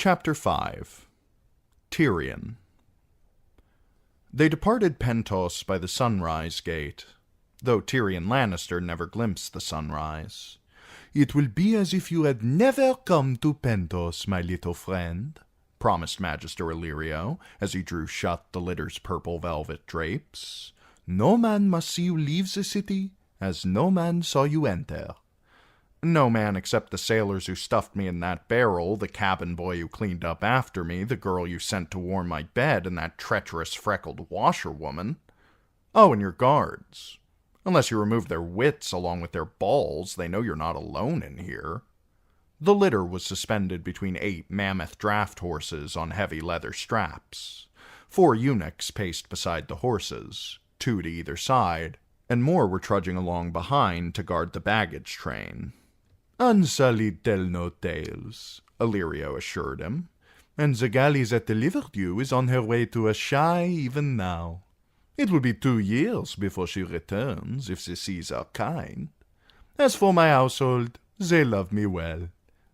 Chapter 5 Tyrion. They departed Pentos by the sunrise gate, though Tyrion Lannister never glimpsed the sunrise. "It will be as if you had never come to Pentos, my little friend," promised Magister Illyrio, as he drew shut the litter's purple velvet drapes. "No man must see you leave the city, as no man saw you enter." "No man except the sailors who stuffed me in that barrel, the cabin boy who cleaned up after me, the girl you sent to warm my bed, and that treacherous freckled washerwoman. Oh, and your guards. Unless you remove their wits along with their balls, they know you're not alone in here." The litter was suspended between 8 mammoth draft horses on heavy leather straps. 4 eunuchs paced beside the horses, 2 to either side, and more were trudging along behind to guard the baggage train. "Unsullied tell no tales," Illyrio assured him, "and the galley that delivered you is on her way to Asshai even now. It will be 2 years before she returns, if the seas are kind. As for my household, they love me well.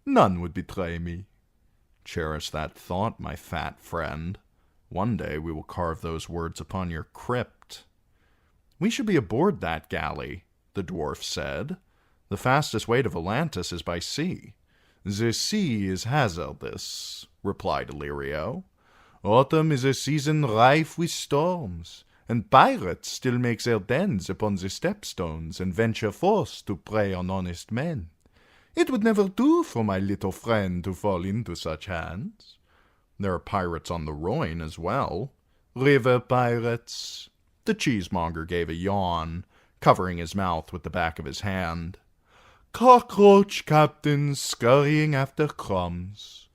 None would betray me." "Cherish that thought, my fat friend. One day we will carve those words upon your crypt." "We should be aboard that galley," the dwarf said. "The fastest way to Volantis is by sea." "The sea is hazardous," replied Illyrio. "Autumn is a season rife with storms, and pirates still make their dens upon the stepstones and venture forth to prey on honest men. It would never do for my little friend to fall into such hands. There are pirates on the Rhine as well. River pirates." The cheesemonger gave a yawn, covering his mouth with the back of his hand. "Cockroach captains scurrying after crumbs."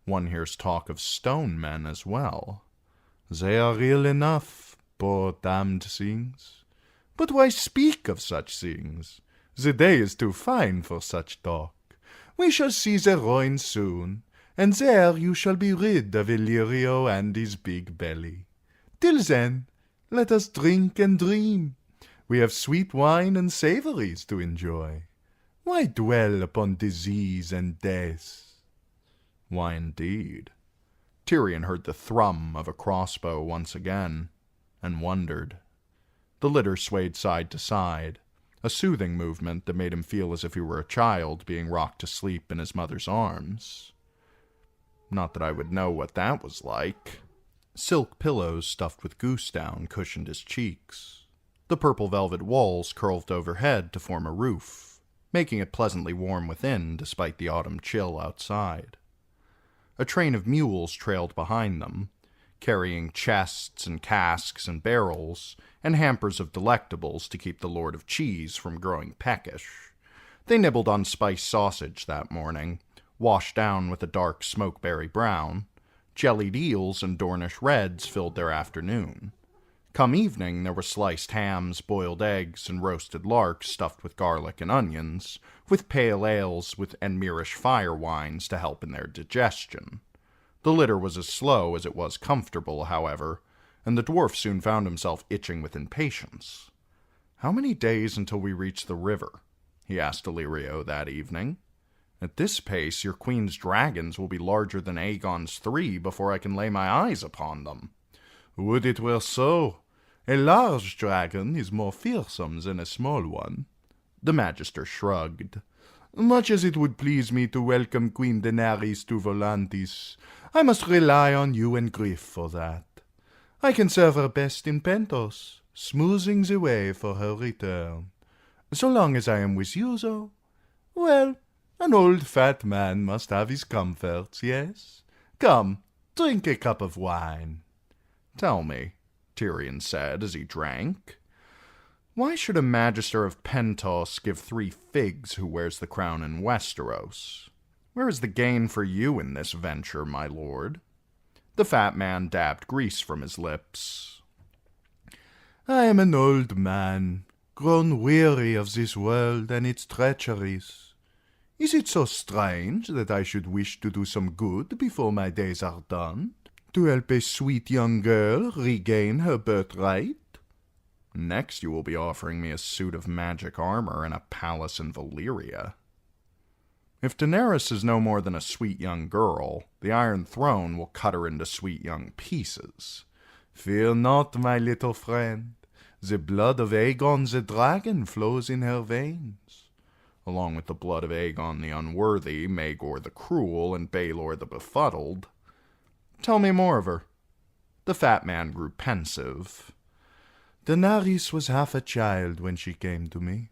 One hears talk of stone men as well. "They are real enough, poor damned things. But why speak of such things? The day is too fine for such talk. We shall see the Rhine soon, and there you shall be rid of Illyrio and his big belly. Till then, let us drink and dream. We have sweet wine and savories to enjoy. Why dwell upon disease and death?" Why indeed? Tyrion heard the thrum of a crossbow once again, and wondered. The litter swayed side to side, a soothing movement that made him feel as if he were a child being rocked to sleep in his mother's arms. Not that I would know what that was like. Silk pillows stuffed with goose down cushioned his cheeks. The purple velvet walls curled overhead to form a roof, making it pleasantly warm within despite the autumn chill outside. A train of mules trailed behind them, carrying chests and casks and barrels, and hampers of delectables to keep the Lord of Cheese from growing peckish. They nibbled on spiced sausage that morning, washed down with a dark smokeberry brown. Jellied eels and Dornish reds filled their afternoon. Come evening, there were sliced hams, boiled eggs, and roasted larks stuffed with garlic and onions, with pale ales and Mirish fire wines to help in their digestion. The litter was as slow as it was comfortable, however, and the dwarf soon found himself itching with impatience. "How many days until we reach the river?" he asked Illyrio that evening. "At this pace, your queen's dragons will be larger than Aegon's 3 before I can lay my eyes upon them." "Would it were so! A large dragon is more fearsome than a small one." The Magister shrugged. "Much as it would please me to welcome Queen Daenerys to Volantis, I must rely on you and Griff for that. I can serve her best in Pentos, smoothing the way for her return. So long as I am with you, though, well, an old fat man must have his comforts, yes? Come, drink a cup of wine." "Tell me," Tyrion said as he drank, "why should a Magister of Pentos give 3 figs who wears the crown in Westeros? Where is the gain for you in this venture, my lord?" The fat man dabbed grease from his lips. "I am an old man, grown weary of this world and its treacheries. Is it so strange that I should wish to do some good before my days are done? To help a sweet young girl regain her birthright?" "Next you will be offering me a suit of magic armor and a palace in Valyria." If Daenerys is no more than a sweet young girl, the Iron Throne will cut her into sweet young pieces. Fear not, my little friend. The blood of Aegon the Dragon flows in her veins, along with the blood of Aegon the Unworthy, Maegor the Cruel, and Baelor the Befuddled. Tell me more of her. The fat man grew pensive. Daenerys was half a child when she came to me,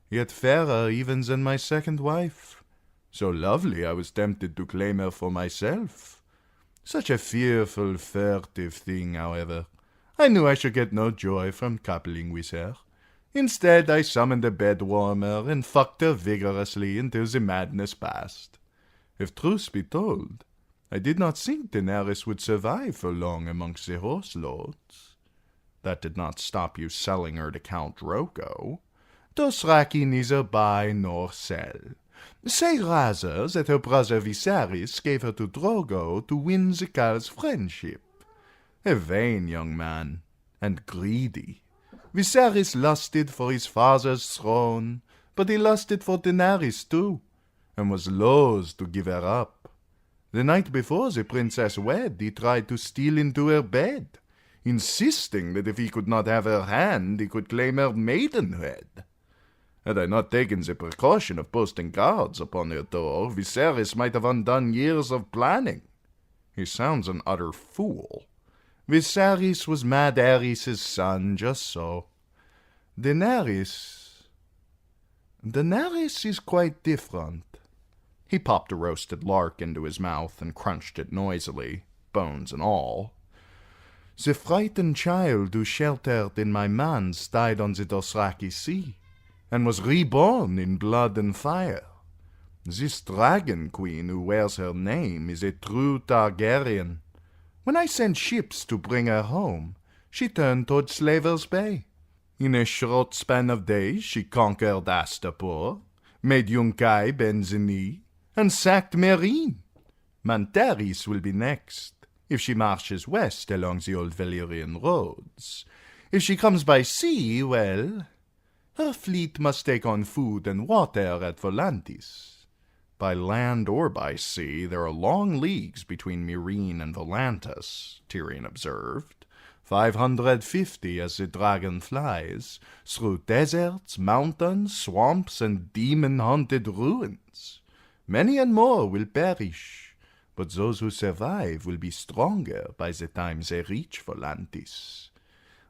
yet fairer even than my second wife. So lovely I was tempted to claim her for myself. Such a fearful, furtive thing, however. I knew I should get no joy from coupling with her. Instead, I summoned a bed warmer and fucked her vigorously until the madness passed. If truth be told, I did not think Daenerys would survive for long amongst the horse lords. That did not stop you selling her to Count Drogo. Dothraki neither buy nor sell. Say rather that her brother Viserys gave her to Drogo to win the Carl's friendship. A vain young man, and greedy. Viserys lusted for his father's throne, but he lusted for Daenerys too, and was loath to give her up. The night before the princess wed, he tried to steal into her bed, insisting that if he could not have her hand, he could claim her maidenhead. Had I not taken the precaution of posting guards upon her door, Viserys might have undone years of planning. He sounds an utter fool. Viserys was Mad Aerys' son, just so. Daenerys is quite different. He popped a roasted lark into his mouth and crunched it noisily, bones and all. The frightened child who sheltered in my manse died on the Dothraki Sea, and was reborn in blood and fire. This dragon queen who wears her name is a true Targaryen. When I sent ships to bring her home, she turned toward Slaver's Bay. In a short span of days she conquered Astapor, made Yunkai bend the knee, and sacked Meereen. Mantaris will be next, if she marches west along the old Valyrian roads. If she comes by sea, well, her fleet must take on food and water at Volantis. By land or by sea, there are long leagues between Meereen and Volantis, Tyrion observed. 550 as the dragon flies, through deserts, mountains, swamps, and demon-haunted ruins. Many and more will perish, but those who survive will be stronger by the time they reach Volantis,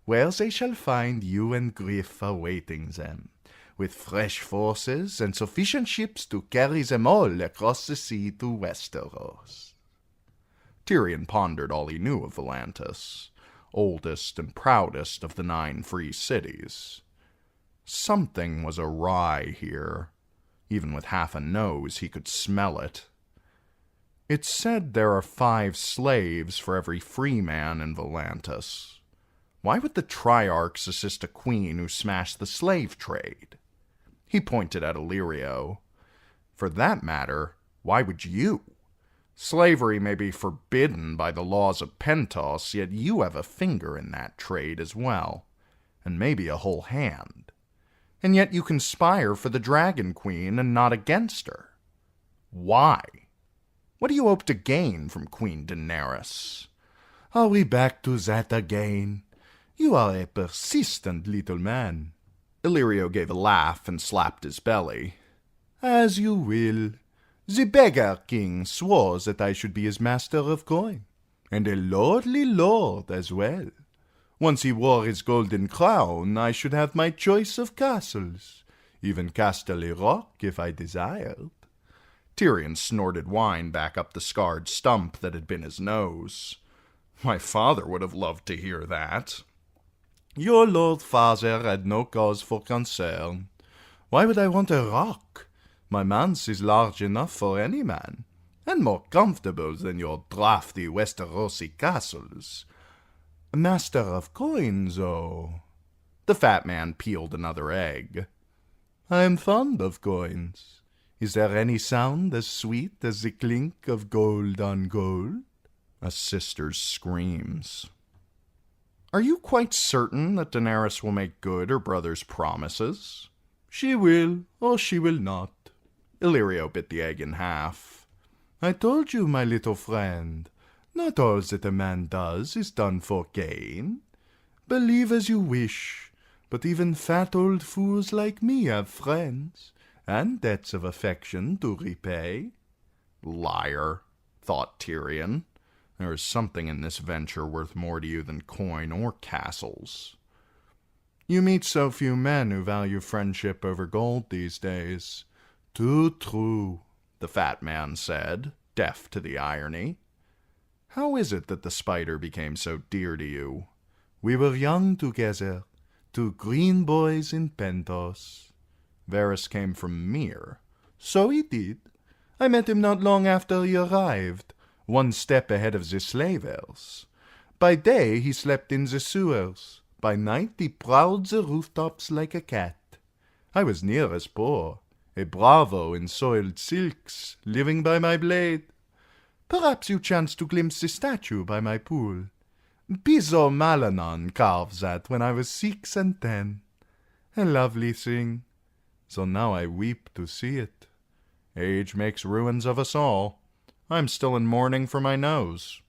where they shall find you and Griff awaiting them, with fresh forces and sufficient ships to carry them all across the sea to Westeros. Tyrion pondered all he knew of Volantis, oldest and proudest of the 9 free cities. Something was awry here. Even with half a nose, he could smell it. It's said there are 5 slaves for every free man in Volantis. Why would the Triarchs assist a queen who smashed the slave trade? He pointed at Illyrio. For that matter, why would you? Slavery may be forbidden by the laws of Pentos, yet you have a finger in that trade as well, and maybe a whole hand. And yet you conspire for the Dragon Queen and not against her. Why? What do you hope to gain from Queen Daenerys? Are we back to that again? You are a persistent little man. Illyrio gave a laugh and slapped his belly. As you will. The beggar king swore that I should be his master of coin, and a lordly lord as well. Once he wore his golden crown, I should have my choice of castles, even Casterly Rock if I desired. Tyrion snorted wine back up the scarred stump that had been his nose. My father would have loved to hear that. Your lord father had no cause for concern. Why would I want a rock? My manse is large enough for any man, and more comfortable than your draughty Westerosi castles. Master of coins, though. The fat man peeled another egg. I am fond of coins. Is there any sound as sweet as the clink of gold on gold? A sister's screams. Are you quite certain that Daenerys will make good her brother's promises? She will, or she will not. Illyrio bit the egg in half. "I told you, my little friend, not all that a man does is done for gain. Believe as you wish, but even fat old fools like me have friends, and debts of affection to repay." Liar, thought Tyrion. There is something in this venture worth more to you than coin or castles. "You meet so few men who value friendship over gold these days." "Too true," the fat man said, deaf to the irony. "How is it that the spider became so dear to you?" "We were young together, two green boys in Pentos." Varys came from Myr. "So he did. I met him not long after he arrived, one step ahead of the slavers. By day he slept in the sewers. By night he prowled the rooftops like a cat. I was near as poor, a bravo in soiled silks, living by my blade. Perhaps you chanced to glimpse the statue by my pool. Piso Malanon carved that when I was 6 and 10. A lovely thing. So now I weep to see it. Age makes ruins of us all. I'm still in mourning for my nose.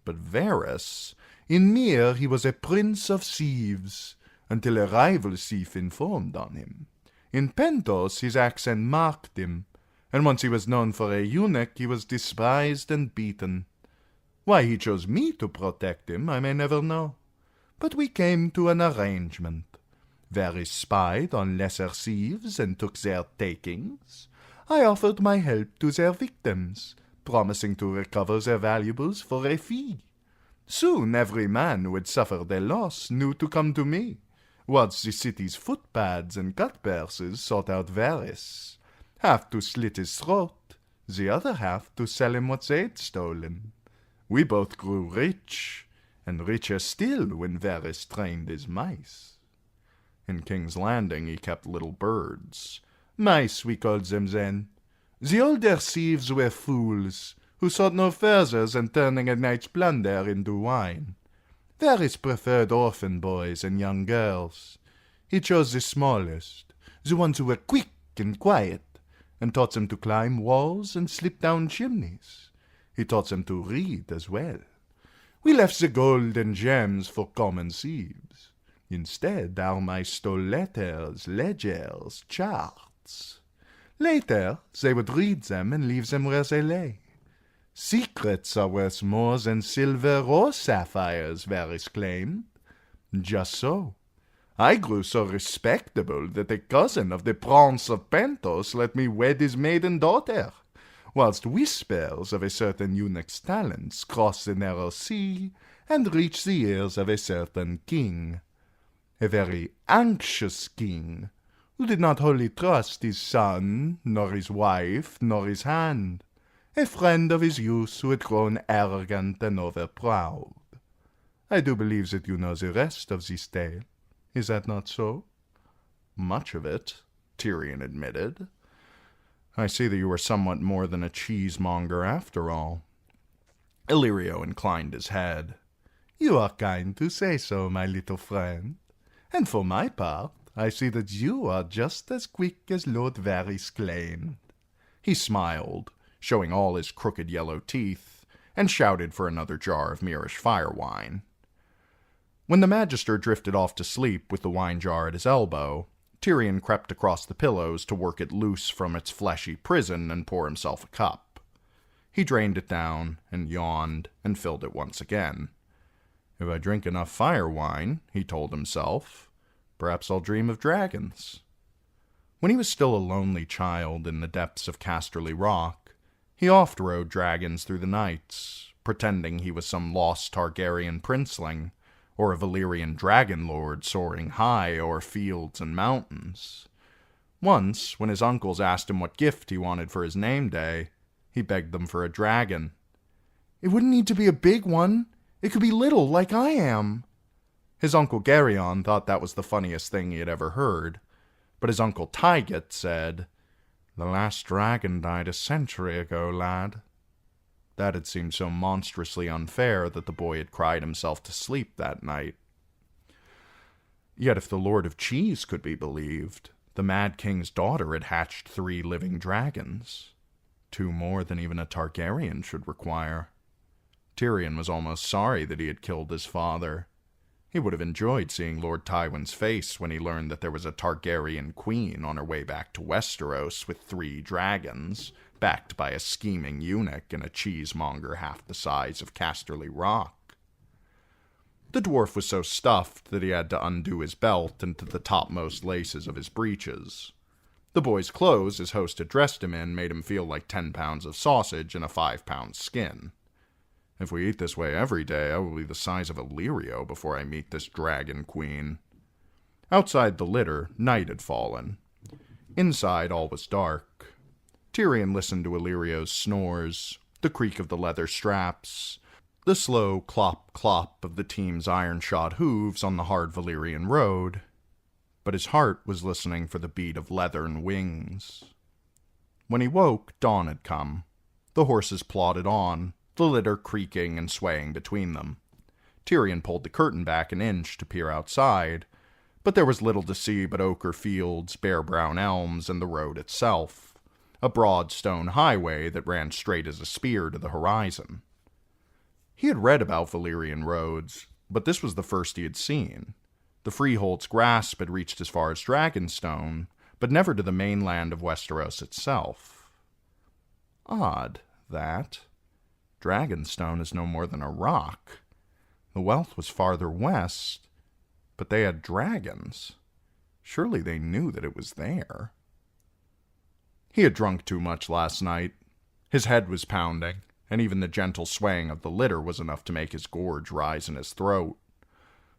But Varys, in Myr he was a prince of thieves, until a rival thief informed on him. In Pentos his accent marked him, and once he was known for a eunuch he was despised and beaten. Why he chose me to protect him I may never know. But we came to an arrangement. Varys spied on lesser thieves and took their takings. I offered my help to their victims, promising to recover their valuables for a fee. Soon every man who had suffered a loss knew to come to me, whilst the city's footpads and cutpurses sought out Varys, half to slit his throat, the other half to sell him what they'd stolen. We both grew rich, and richer still when Varys trained his mice. In King's Landing he kept little birds. Mice, we called them then. The older thieves were fools, who sought no further than turning a night's plunder into wine. Varys preferred orphan boys and young girls. He chose the smallest, the ones who were quick and quiet, and taught them to climb walls and slip down chimneys. He taught them to read as well. We left the gold and gems for common thieves. Instead, our mice stole letters, ledgers, charts. Later, they would read them and leave them where they lay. Secrets are worth more than silver or sapphires, Varys claimed. Just so. I grew so respectable that a cousin of the Prince of Pentos let me wed his maiden daughter, whilst whispers of a certain eunuch's talents crossed the narrow sea and reached the ears of a certain king. A very anxious king, who did not wholly trust his son, nor his wife, nor his hand. A friend of his youth who had grown arrogant and overproud. I do believe that you know the rest of this tale. Is that not so? Much of it, Tyrion admitted. I see that you are somewhat more than a cheesemonger after all. Illyrio inclined his head. You are kind to say so, my little friend. And for my part, I see that you are just as quick as Lord Varys claimed. He smiled, showing all his crooked yellow teeth, and shouted for another jar of Myrish fire wine. When the Magister drifted off to sleep with the wine jar at his elbow, Tyrion crept across the pillows to work it loose from its fleshy prison and pour himself a cup. He drained it down, and yawned, and filled it once again. If I drink enough fire wine, he told himself, perhaps I'll dream of dragons. When he was still a lonely child in the depths of Casterly Rock, he oft rode dragons through the nights, pretending he was some lost Targaryen princeling, or a Valyrian dragon lord soaring high o'er fields and mountains. Once, when his uncles asked him what gift he wanted for his name day, he begged them for a dragon. It wouldn't need to be a big one. It could be little, like I am. His uncle Geryon thought that was the funniest thing he had ever heard, but his uncle Tyget said, The last dragon died a century ago, lad. That had seemed so monstrously unfair that the boy had cried himself to sleep that night. Yet if the Lord of Cheese could be believed, The Mad King's daughter had hatched 3 living dragons, 2 more than even a Targaryen should require. Tyrion was almost sorry that he had killed his father. He would have enjoyed seeing Lord Tywin's face when he learned that there was a Targaryen queen on her way back to Westeros with 3 dragons, backed by a scheming eunuch and a cheesemonger half the size of Casterly Rock. The dwarf was so stuffed that he had to undo his belt into the topmost laces of his breeches. The boy's clothes his host had dressed him in made him feel like 10 pounds of sausage and a 5-pound skin. If we eat this way every day, I will be the size of Illyrio before I meet this dragon queen. Outside the litter, night had fallen. Inside, all was dark. Tyrion listened to Illyrio's snores, the creak of the leather straps, the slow clop-clop of the team's iron-shod hooves on the hard Valyrian road, but his heart was listening for the beat of leathern wings. When he woke, dawn had come. The horses plodded on, the litter creaking and swaying between them. Tyrion pulled the curtain back an inch to peer outside, but there was little to see but ochre fields, bare brown elms, and the road itself, a broad stone highway that ran straight as a spear to the horizon. He had read about Valyrian roads, but this was the first he had seen. The freehold's grasp had reached as far as Dragonstone, but never to the mainland of Westeros itself. Odd, that. Dragonstone is no more than a rock. The wealth was farther west, but they had dragons. Surely they knew that it was there. He had drunk too much last night. His head was pounding, and even the gentle swaying of the litter was enough to make his gorge rise in his throat.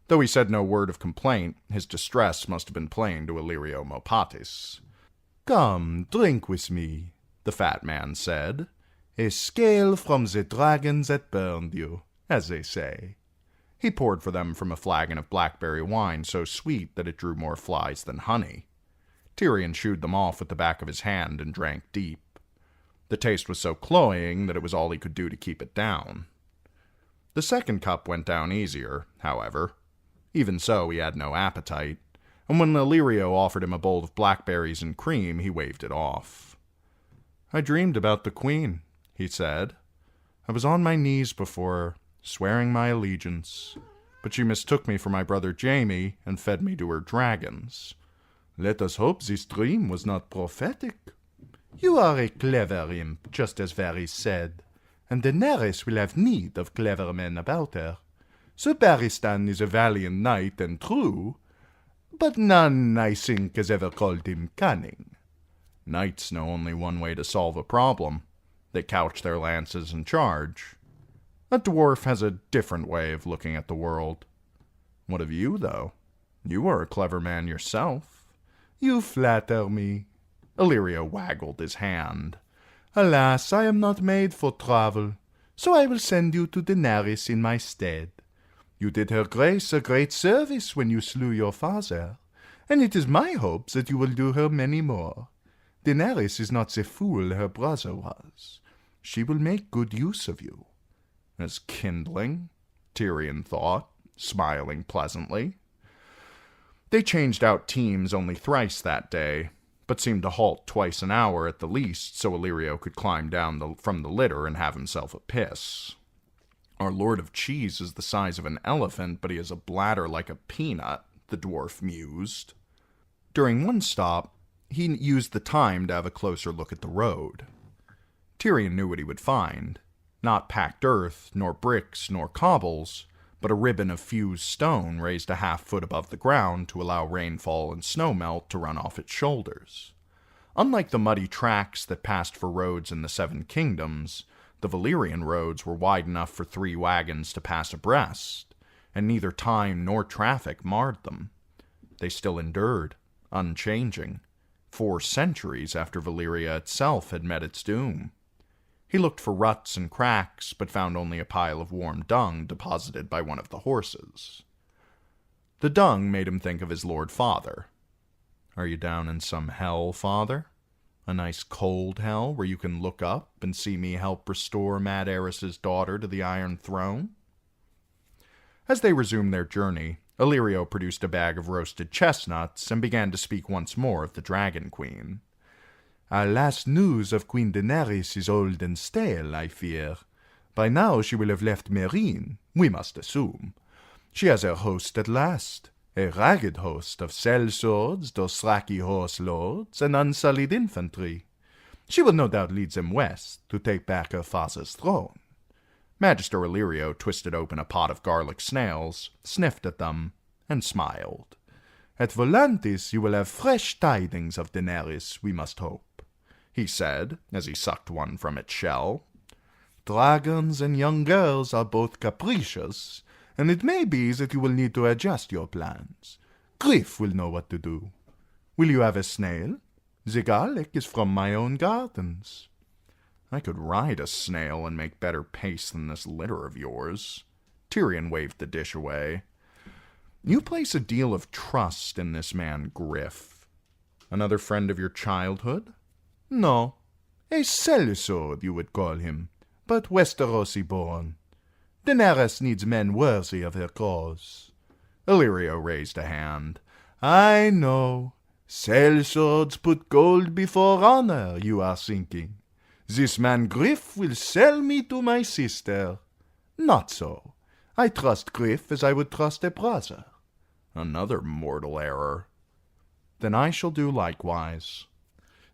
Though he said no word of complaint, his distress must have been plain to Illyrio Mopatis. "Come, drink with me," the fat man said. "A scale from the dragons that burned you, as they say." He poured for them from a flagon of blackberry wine so sweet that it drew more flies than honey. Tyrion shooed them off with the back of his hand and drank deep. The taste was so cloying that it was all he could do to keep it down. The second cup went down easier, however. Even so, he had no appetite, and when Illyrio offered him a bowl of blackberries and cream, he waved it off. "I dreamed about the queen," he said. "I was on my knees before her, swearing my allegiance, but she mistook me for my brother Jaime and fed me to her dragons. Let us hope this dream was not prophetic. You are a clever imp, just as Varys said, and Daenerys will have need of clever men about her. Sir Barristan is a valiant knight and true, but none, I think, has ever called him cunning. Knights know only one way to solve a problem. They couch their lances and charge. A dwarf has a different way of looking at the world. What of you, though? You are a clever man yourself." "You flatter me." Illyrio waggled his hand. "Alas, I am not made for travel, so I will send you to Daenerys in my stead. You did her grace a great service when you slew your father, and it is my hope that you will do her many more. Daenerys is not the fool her brother was. She will make good use of you." "As kindling," Tyrion thought, smiling pleasantly. They changed out teams only thrice that day, but seemed to halt twice an hour at the least so Illyrio could climb down from the litter and have himself a piss. "Our Lord of Cheese is the size of an elephant, but he has a bladder like a peanut," the dwarf mused. During one stop, he used the time to have a closer look at the road. Tyrion knew what he would find. Not packed earth, nor bricks, nor cobbles, but a ribbon of fused stone raised a half-foot above the ground to allow rainfall and snowmelt to run off its shoulders. Unlike the muddy tracks that passed for roads in the Seven Kingdoms, the Valyrian roads were wide enough for 3 wagons to pass abreast, and neither time nor traffic marred them. They still endured, unchanging, 4 centuries after Valyria itself had met its doom. He looked for ruts and cracks, but found only a pile of warm dung deposited by one of the horses. The dung made him think of his Lord Father. "Are you down in some hell, Father? A nice cold hell where you can look up and see me help restore Mad Aerys's daughter to the Iron Throne?" As they resumed their journey, Illyrio produced a bag of roasted chestnuts and began to speak once more of the Dragon Queen. "Our last news of Queen Daenerys is old and stale, I fear. By now she will have left Meereen, we must assume. She has her host at last, a ragged host of sellswords, Dothraki horse lords, and unsullied infantry. She will no doubt lead them west to take back her father's throne." Magister Illyrio twisted open a pot of garlic snails, sniffed at them, and smiled. "At Volantis you will have fresh tidings of Daenerys, we must hope," he said, as he sucked one from its shell. "Dragons and young girls are both capricious, and it may be that you will need to adjust your plans. Griff will know what to do. Will you have a snail? The garlic is from my own gardens." "I could ride a snail and make better paste than this litter of yours." Tyrion waved the dish away. "You place a deal of trust in this man Griff. Another friend of your childhood?" "No. A sellsword, you would call him, but Westerosi born. Daenerys needs men worthy of her cause." Illyrio raised a hand. "I know. Sellswords put gold before honor, you are thinking. This man Griff will sell me to my sister. Not so. I trust Griff as I would trust a brother." "Another mortal error." "Then I shall do likewise."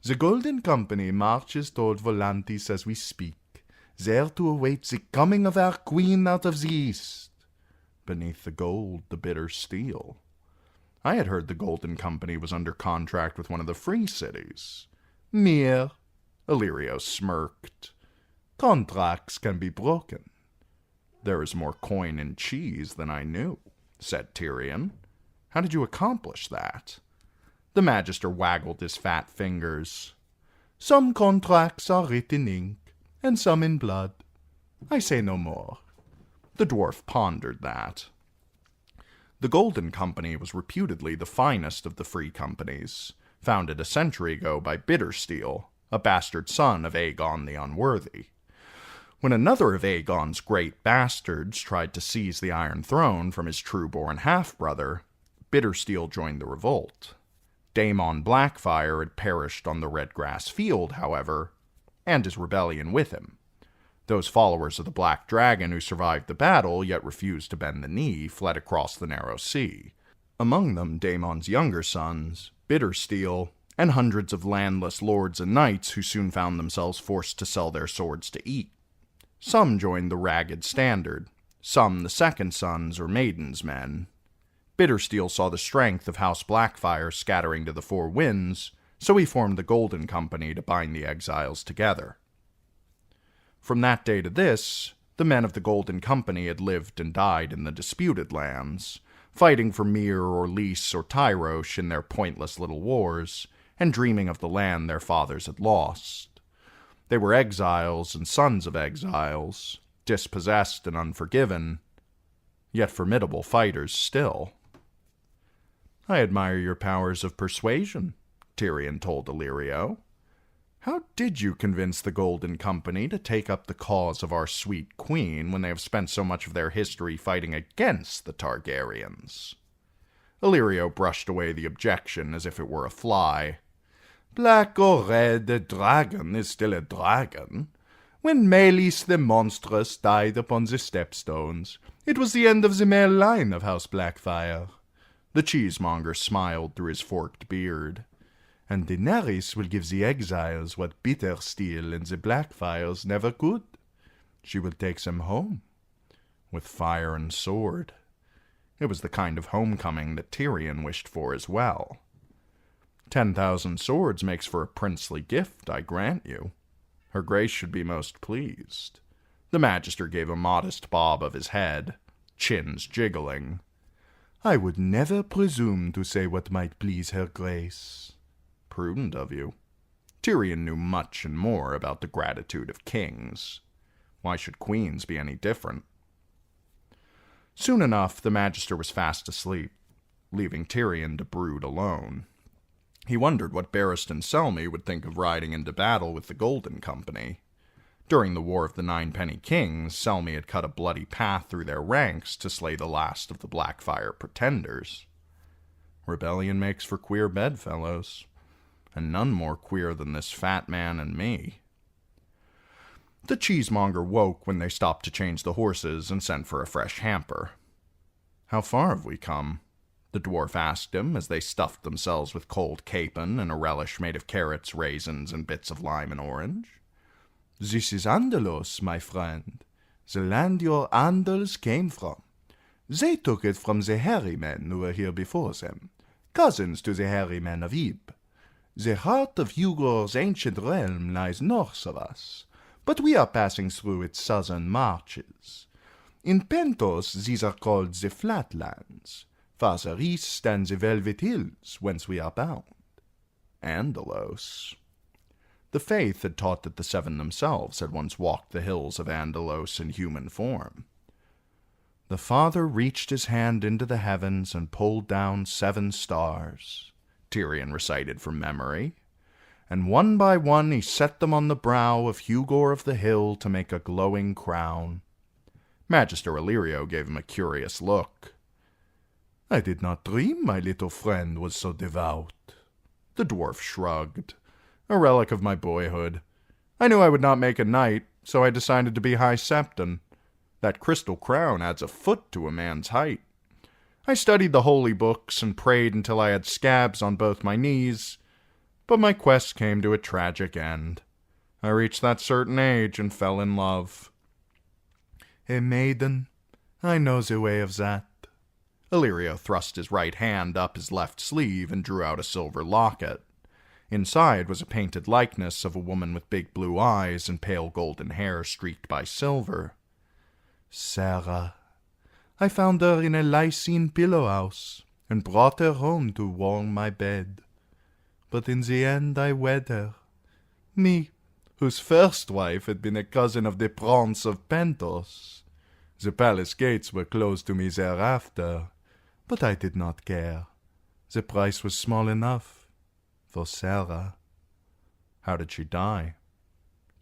"The Golden Company marches toward Volantis as we speak, there to await the coming of our queen out of the east." "Beneath the gold, the bitter steel." I had heard the Golden Company was under contract with one of the free cities. "Mere," Illyrio smirked. "Contracts can be broken." "There is more coin in cheese than I knew," said Tyrion. "How did you accomplish that?" The Magister waggled his fat fingers. "Some contracts are written in ink, and some in blood. I say no more." The dwarf pondered that. The Golden Company was reputedly the finest of the free companies, founded a century ago by Bittersteel, a bastard son of Aegon the Unworthy. When another of Aegon's great bastards tried to seize the Iron Throne from his true-born half-brother, Bittersteel joined the revolt. Daemon Blackfire had perished on the Redgrass Field, however, and his rebellion with him. Those followers of the Black Dragon who survived the battle yet refused to bend the knee fled across the narrow sea. Among them Daemon's younger sons, Bittersteel, and hundreds of landless lords and knights who soon found themselves forced to sell their swords to eat. Some joined the Ragged Standard, some the Second Sons or Maiden's Men. Bittersteel saw the strength of House Blackfire scattering to the four winds, so he formed the Golden Company to bind the exiles together. From that day to this, the men of the Golden Company had lived and died in the disputed lands, fighting for Myr or Lys or Tyrosh in their pointless little wars, and dreaming of the land their fathers had lost. They were exiles and sons of exiles, dispossessed and unforgiven, yet formidable fighters still. "I admire your powers of persuasion," Tyrion told Illyrio. "How did you convince the Golden Company to take up the cause of our sweet queen when they have spent so much of their history fighting against the Targaryens?" Illyrio brushed away the objection as if it were a fly. "Black or red, a dragon is still a dragon. When Meleys the monstrous died upon the stepstones, it was the end of the male line of House Blackfire." The cheesemonger smiled through his forked beard. "And Daenerys will give the exiles what Bittersteel and the Blackfires never could. She will take them home, with fire and sword." It was the kind of homecoming that Tyrion wished for as well. 10,000 swords makes for a princely gift, I grant you. Her Grace should be most pleased. The Magister gave a modest bob of his head, chins jiggling. "I would never presume to say what might please her Grace." Prudent of you. Tyrion knew much and more about the gratitude of kings. Why should queens be any different? Soon enough, the Magister was fast asleep, leaving Tyrion to brood alone. He wondered what Barristan Selmy would think of riding into battle with the Golden Company. During the War of the Ninepenny Kings, Selmy had cut a bloody path through their ranks to slay the last of the Blackfire pretenders. Rebellion makes for queer bedfellows, and none more queer than this fat man and me. The cheesemonger woke when they stopped to change the horses and sent for a fresh hamper. "How far have we come?" the dwarf asked him as they stuffed themselves with cold capon and a relish made of carrots, raisins, and bits of lime and orange. "This is Andalos, my friend, the land your Andals came from. They took it from the hairy men who were here before them, cousins to the hairy men of Ib. The heart of Hugor's ancient realm lies north of us, but we are passing through its southern marches. In Pentos these are called the Flatlands. Farther east stand the Velvet Hills, whence we are bound." Andalos. The faith had taught that the seven themselves had once walked the hills of Andalos in human form. The Father reached his hand into the heavens and pulled down 7 stars, Tyrion recited from memory, and one by one he set them on the brow of Hugor of the Hill to make a glowing crown. Magister Illyrio gave him a curious look. "I did not dream my little friend was so devout." The dwarf shrugged. "A relic of my boyhood. I knew I would not make a knight, so I decided to be High Septon. That crystal crown adds a foot to a man's height. I studied the holy books and prayed until I had scabs on both my knees, but my quest came to a tragic end. I reached that certain age and fell in love." "A maiden? I know the way of that." Illyrio thrust his right hand up his left sleeve and drew out a silver locket. Inside was a painted likeness of a woman with big blue eyes and pale golden hair streaked by silver. "Sarah. I found her in a Lycian pillow-house, and brought her home to warm my bed. But in the end I wed her. Me, whose first wife had been a cousin of the Prince of Pentos. The palace gates were closed to me thereafter, but I did not care. The price was small enough for Sarah." "How did she die?"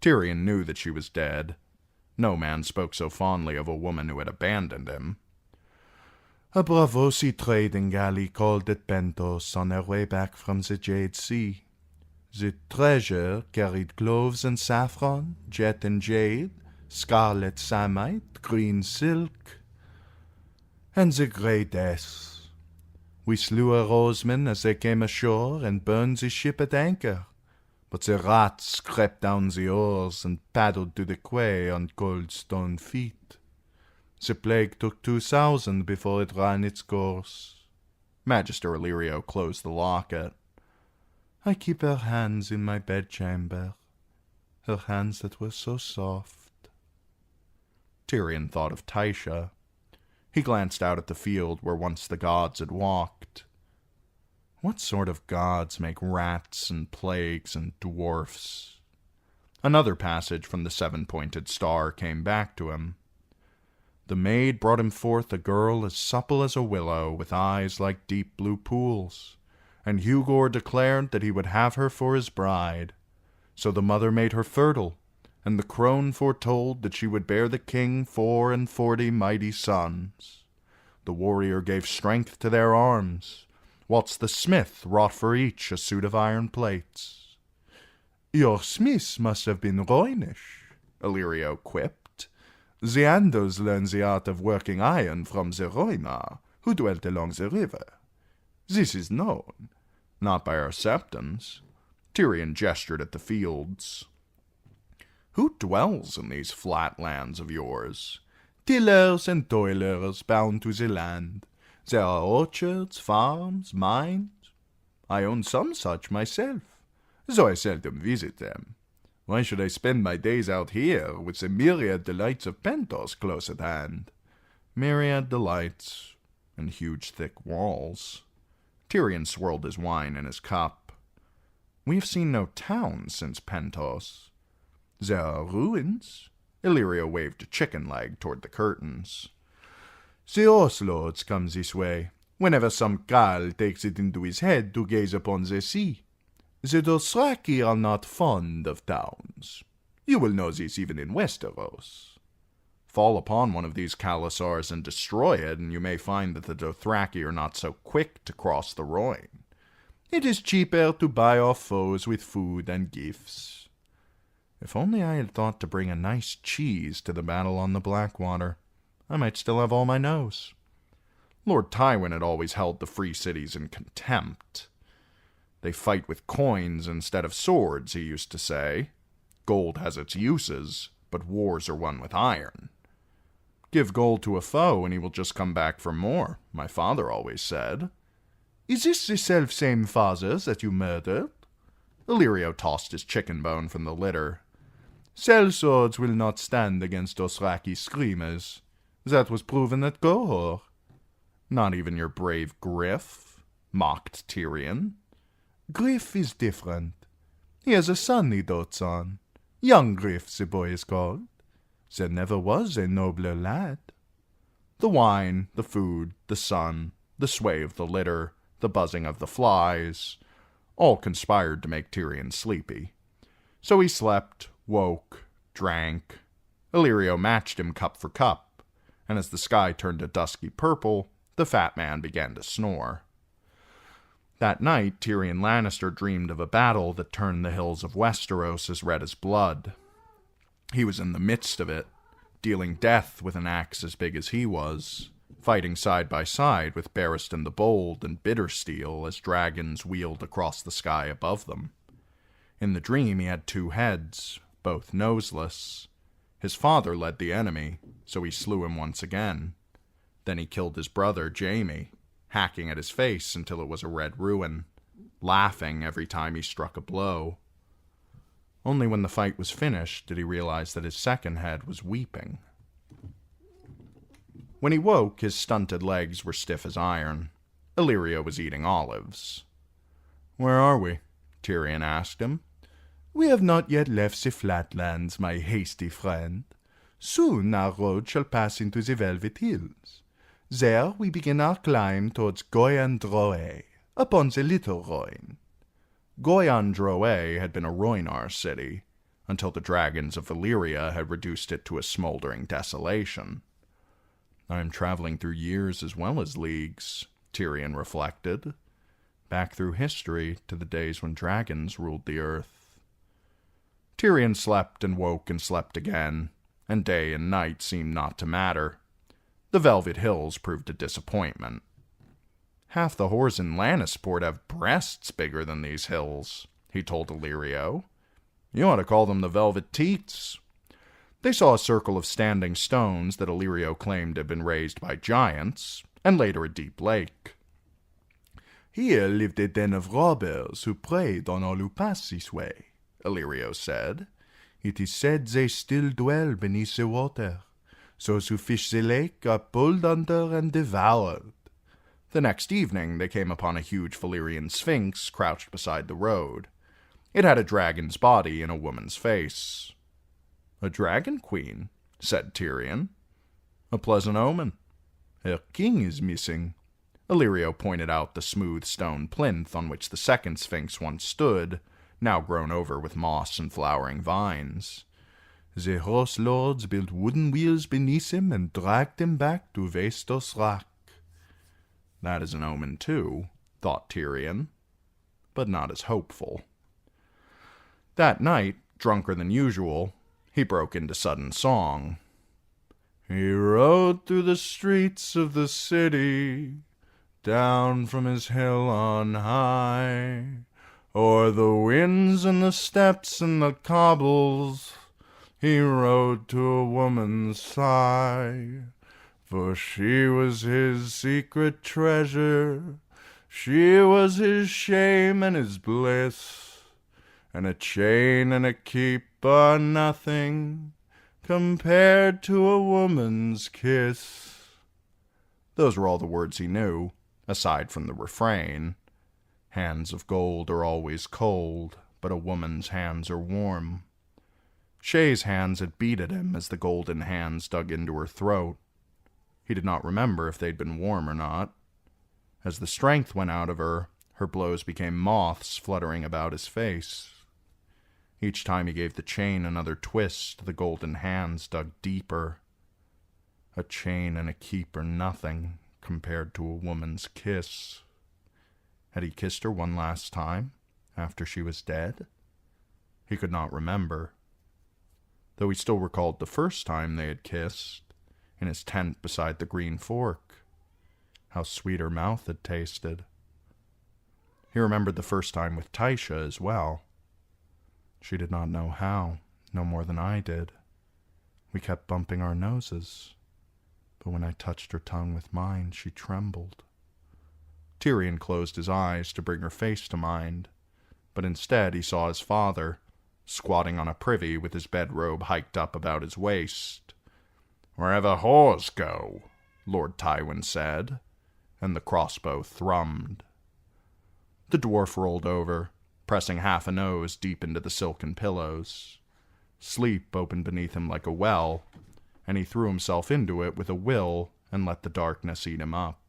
Tyrion knew that she was dead. No man spoke so fondly of a woman who had abandoned him. "A Braavosi trading galley called at Pentos on her way back from the Jade Sea. The treasure carried cloves and saffron, jet and jade, scarlet samite, green silk, and the grey death. We slew her oarsmen as they came ashore and burned the ship at anchor, but the rats crept down the oars and paddled to the quay on cold stone feet. The plague took 2,000 before it ran its course." Magister Illyrio closed the locket. "I keep her hands in my bedchamber, her hands that were so soft." Tyrion thought of Tysha. He glanced out at the field where once the gods had walked. What sort of gods make rats and plagues and dwarfs? Another passage from the 7-pointed star came back to him. "The maid brought him forth a girl as supple as a willow, with eyes like deep blue pools, and Hugor declared that he would have her for his bride. So the mother made her fertile, and the crone foretold that she would bear the king 44 mighty sons. The warrior gave strength to their arms, whilst the smith wrought for each a suit of iron plates." "Your smiths must have been Rhoynish," Illyrio quipped. "The Andals learned the art of working iron from the Rhoynar, who dwelt along the river. This is known, not by our Septons." Tyrion gestured at the fields. "Who dwells in these flat lands of yours?" "Tillers and toilers bound to the land. There are orchards, farms, mines. I own some such myself, though I seldom visit them. Why should I spend my days out here with the myriad delights of Pentos close at hand?" "Myriad delights, and huge thick walls." Tyrion swirled his wine in his cup. "We have seen no towns since Pentos." "There are ruins." Illyrio waved a chicken leg toward the curtains. "The horse lords come this way, whenever some Kal takes it into his head to gaze upon the sea. The Dothraki are not fond of towns. You will know this even in Westeros. Fall upon one of these Khalasars and destroy it, and you may find that the Dothraki are not so quick to cross the Rhoyne. It is cheaper to buy our foes with food and gifts. If only I had thought to bring a nice cheese to the battle on the Blackwater, I might still have all my nose. Lord Tywin had always held the free cities in contempt. They fight with coins instead of swords, he used to say. Gold has its uses, but wars are won with iron. Give gold to a foe and he will just come back for more, my father always said. Is this the self-same father that you murdered? Illyrio tossed his chicken bone from the litter. Sellswords will not stand against Dothraki screamers. That was proven at Gohor. Not even your brave Griff, mocked Tyrion. Griff is different. He has a son he dotes on. Young Griff, the boy is called. There never was a nobler lad. The wine, the food, the sun, the sway of the litter, the buzzing of the flies, all conspired to make Tyrion sleepy. So he slept, woke, drank. Illyrio matched him cup for cup, and as the sky turned a dusky purple, the fat man began to snore. That night, Tyrion Lannister dreamed of a battle that turned the hills of Westeros as red as blood. He was in the midst of it, dealing death with an axe as big as he was, fighting side by side with Barristan the Bold and Bittersteel as dragons wheeled across the sky above them. In the dream he had two heads, both noseless. His father led the enemy, so he slew him once again. Then he killed his brother, Jaime, hacking at his face until it was a red ruin, laughing every time he struck a blow. Only when the fight was finished did he realize that his second head was weeping. When he woke, his stunted legs were stiff as iron. Illyrio was eating olives. "Where are we?" Tyrion asked him. "We have not yet left the flatlands, my hasty friend. Soon our road shall pass into the Velvet Hills. There we begin our climb towards Goyan Droe, upon the Little Rhoyne." Goyan Droe had been a Rhoynar city, until the dragons of Valyria had reduced it to a smoldering desolation. I am traveling through years as well as leagues, Tyrion reflected, back through history to the days when dragons ruled the earth. Tyrion slept and woke and slept again, and day and night seemed not to matter. The Velvet Hills proved a disappointment. "Half the whores in Lannisport have breasts bigger than these hills," he told Illyrio. "You ought to call them the Velvet Teats." They saw a circle of standing stones that Illyrio claimed had been raised by giants, and later a deep lake. "Here lived a den of robbers who preyed on all who passed this way," Illyrio said. "It is said they still dwell beneath the water. Those who fish the lake are pulled under and devoured." The next evening they came upon a huge Valyrian sphinx crouched beside the road. It had a dragon's body and a woman's face. "A dragon queen," said Tyrion. "A pleasant omen. Her king is missing." Illyrio pointed out the smooth stone plinth on which the second sphinx once stood, now grown over with moss and flowering vines. "The horse lords built wooden wheels beneath him and dragged him back to Vaestos Rock." That is an omen too, thought Tyrion, but not as hopeful. That night, drunker than usual, he broke into sudden song. "He rode through the streets of the city, down from his hill on high, o'er the winds and the steps and the cobbles, he rode to a woman's sigh. For she was his secret treasure, she was his shame and his bliss, and a chain and a keep are nothing compared to a woman's kiss." Those were all the words he knew, aside from the refrain. Hands of gold are always cold, but a woman's hands are warm. Shay's hands had beat at him as the golden hands dug into her throat. He did not remember if they'd been warm or not. As the strength went out of her, her blows became moths fluttering about his face. Each time he gave the chain another twist, the golden hands dug deeper. A chain and a keep are nothing compared to a woman's kiss. Had he kissed her one last time after she was dead? He could not remember, though he still recalled the first time they had kissed, in his tent beside the green fork. How sweet her mouth had tasted. He remembered the first time with Taisha as well. She did not know how, no more than I did. We kept bumping our noses, but when I touched her tongue with mine, she trembled. Tyrion closed his eyes to bring her face to mind, but instead he saw his father, squatting on a privy with his bedrobe hiked up about his waist. "Wherever whores go," Lord Tywin said, and the crossbow thrummed. The dwarf rolled over, pressing half a nose deep into the silken pillows. Sleep opened beneath him like a well, and he threw himself into it with a will and let the darkness eat him up.